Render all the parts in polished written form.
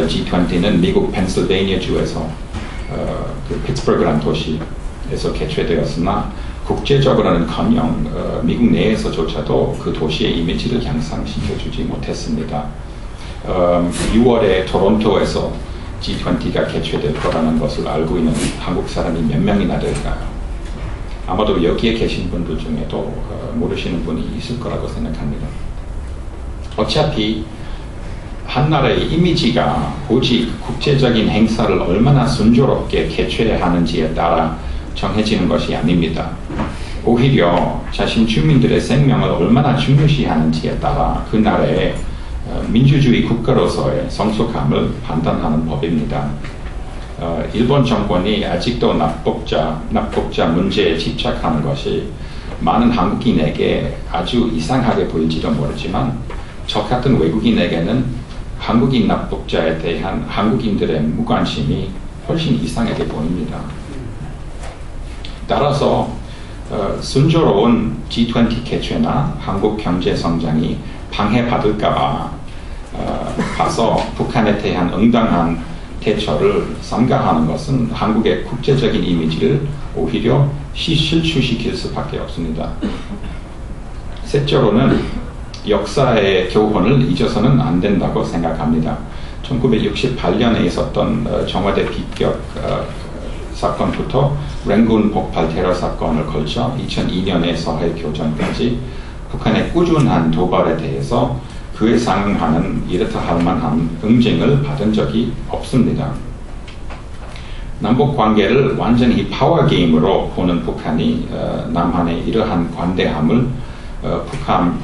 G20는 미국 펜실베이니아주에서 그 피츠버그라는 도시에서 개최되었으나 국제적으로는커녕 미국 내에서조차도 그 도시의 이미지를 향상시켜주지 못했습니다. 6월에 토론토에서 G20가 개최될 거라는 것을 알고 있는 한국 사람이 몇 명이나 될까요? 아마도 여기에 계신 분들 중에도 모르시는 분이 있을 거라고 생각합니다. 어차피 한 나라의 이미지가 오직 국제적인 행사를 얼마나 순조롭게 개최하는지에 따라 정해지는 것이 아닙니다. 오히려 자신 주민들의 생명을 얼마나 중요시하는지에 따라 그 나라의 민주주의 국가로서의 성숙함을 판단하는 법입니다. 일본 정권이 아직도 납북자 문제에 집착하는 것이 많은 한국인에게 아주 이상하게 보일지도 모르지만 저 같은 외국인에게는 한국인 납북자에 대한 한국인들의 무관심이 훨씬 이상하게 보입니다. 따라서 순조로운 G20 개최나 한국 경제 성장이 방해받을까 봐서 북한에 대한 응당한 대처를 삼가하는 것은 한국의 국제적인 이미지를 오히려 실추시킬 수밖에 없습니다. 셋째로는 역사의 교훈을 잊어서는 안 된다고 생각합니다. 1968년에 있었던 청와대 비격 사건부터 랭군 폭발 테러 사건을 걸쳐 2002년의 서해 교전까지 북한의 꾸준한 도발에 대해서 그에 상응하는 이렇다 할 만한 응징을 받은 적이 없습니다. 남북 관계를 완전히 파워 게임으로 보는 북한이 남한의 이러한 관대함을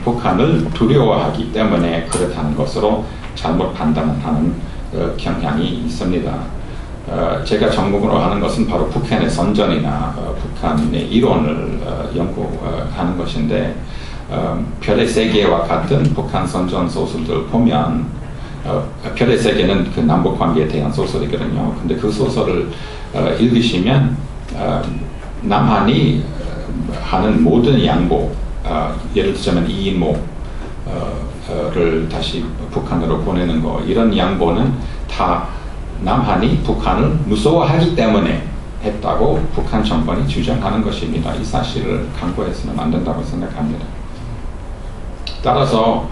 북한을 두려워하기 때문에 그렇다는 것으로 잘못 판단하는 경향이 있습니다. 제가 전공으로 하는 것은 바로 북한의 선전이나 북한의 이론을 연구하는 것인데 별의 세계와 같은 북한 선전 소설들 보면 별의 세계는 그 남북 관계에 대한 소설이거든요. 근데 그 소설을 읽으시면 남한이 하는 모든 양보, 예를 들자면 이인모를 다시 북한으로 보내는 거, 이런 양보는 다 남한이 북한을 무서워하기 때문에 했다고 북한 정권이 주장하는 것입니다. 이 사실을 간과해서는 안 된다고 생각합니다. 따라서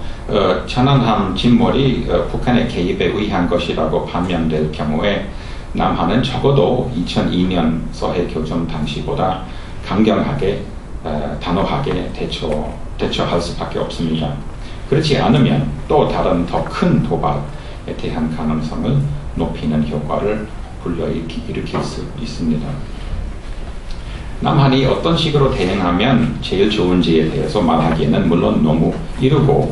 천안함 침몰이 북한의 개입에 의한 것이라고 판명될 경우에 남한은 적어도 2002년 서해 교전 당시보다 강경하게 단호하게 대처할 수밖에 없습니다. 그렇지 않으면 또 다른 더 큰 도발에 대한 가능성을 높이는 효과를 불러일으킬 수 있습니다. 남한이 어떤 식으로 대응하면 제일 좋은지에 대해서 말하기에는 물론 너무 이르고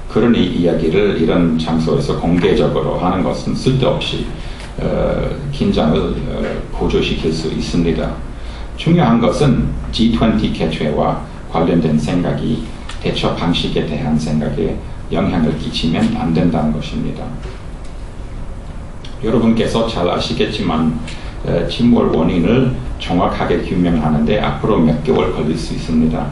그런 이야기를 이런 장소에서 공개적으로 하는 것은 쓸데없이 긴장을 고조시킬 수 있습니다. 중요한 것은 G20 개최와 관련된 생각이 대처 방식에 대한 생각에 영향을 끼치면 안 된다는 것입니다. 여러분께서 잘 아시겠지만 침몰 원인을 정확하게 규명하는데 앞으로 몇 개월 걸릴 수 있습니다.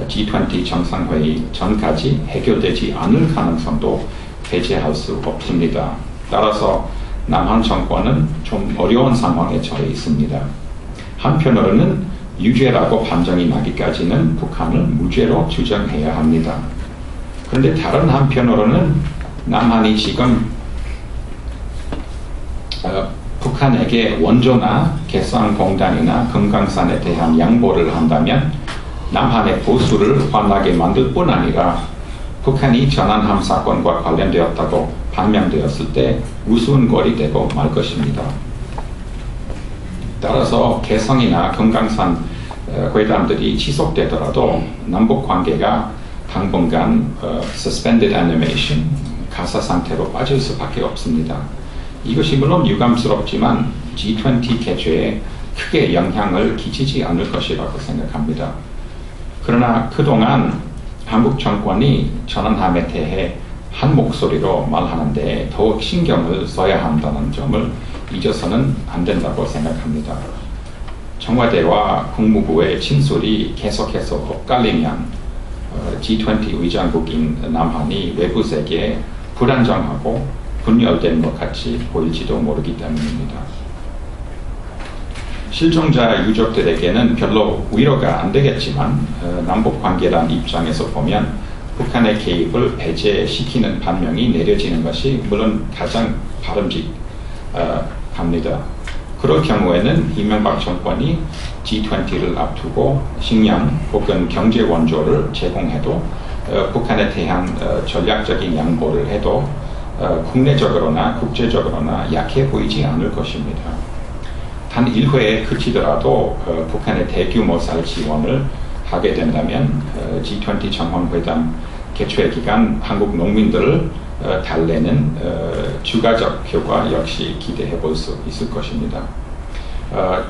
G20 정상회의 전까지 해결되지 않을 가능성도 배제할 수 없습니다. 따라서 남한 정권은 좀 어려운 상황에 처해 있습니다. 한편으로는 유죄라고 판정이 나기까지는 북한을 무죄로 주장해야 합니다. 그런데 다른 한편으로는 남한이 지금 북한에게 원조나 개성공단이나 금강산에 대한 양보를 한다면 남한의 보수를 화나게 만들 뿐 아니라 북한이 천안함 사건과 관련되었다고 판명되었을 때 우스운거리 되고 말 것입니다. 따라서 개성이나 금강산 회담들이 지속되더라도 남북 관계가 당분간 suspended animation, 가사 상태로 빠질 수밖에 없습니다. 이것이 물론 유감스럽지만 G20 개최에 크게 영향을 끼치지 않을 것이라고 생각합니다. 그러나 그동안 한국 정권이 천안함에 대해 한 목소리로 말하는데 더욱 신경을 써야 한다는 점을 잊어서는 안 된다고 생각합니다. 청와대와 국무부의 진술이 계속해서 엇갈리면 G20 의장국인 남한이 외부 세계에 불안정하고 분열된 것 같이 보일지도 모르기 때문입니다. 실종자 유족들에게는 별로 위로가 안 되겠지만 남북관계란 입장에서 보면 북한의 개입을 배제시키는 반명이 내려지는 것이 물론 가장 바람직합니다. 그럴 경우에는 이명박 정권이 G20를 앞두고 식량 혹은 경제 원조를 제공해도 북한에 대한 전략적인 양보를 해도 국내적으로나 국제적으로나 약해 보이지 않을 것입니다. 단 1회에 그치더라도 북한의 대규모 쌀 지원을 하게 된다면 G20 정상회담 개최 기간 한국 농민들을 달래는 추가적 효과 역시 기대해 볼 수 있을 것입니다.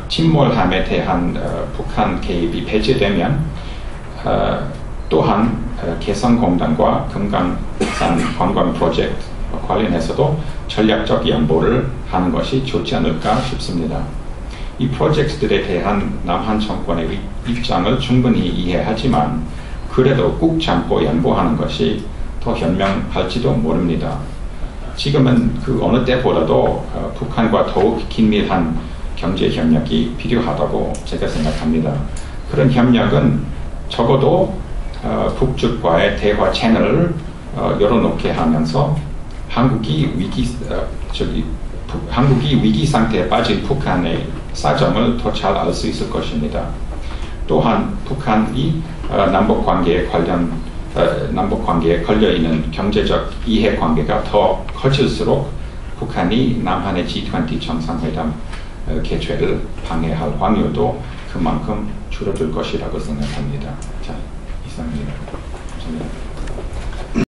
침몰함에 대한 북한 개입이 배제되면 또한 개성공단과 금강산 관광 프로젝트 관련해서도 전략적 양보를 하는 것이 좋지 않을까 싶습니다. 이 프로젝트들에 대한 남한 정권의 입장을 충분히 이해하지만 그래도 꾹 참고 양보하는 것이 더 현명할지도 모릅니다. 지금은 그 어느 때보다도 북한과 더욱 긴밀한 경제 협력이 필요하다고 제가 생각합니다. 그런 협력은 적어도 북측과의 대화 채널을 열어놓게 하면서 한국이 위기 상태에 빠진 북한의 사정을 더 잘 알 수 있을 것입니다. 또한 북한이 남북관계에 걸려있는 경제적 이해관계가 더 커질수록 북한이 남한의 G20 정상회담 개최를 방해할 확률도 그만큼 줄어들 것이라고 생각합니다. 자, 이상입니다. 감사합니다.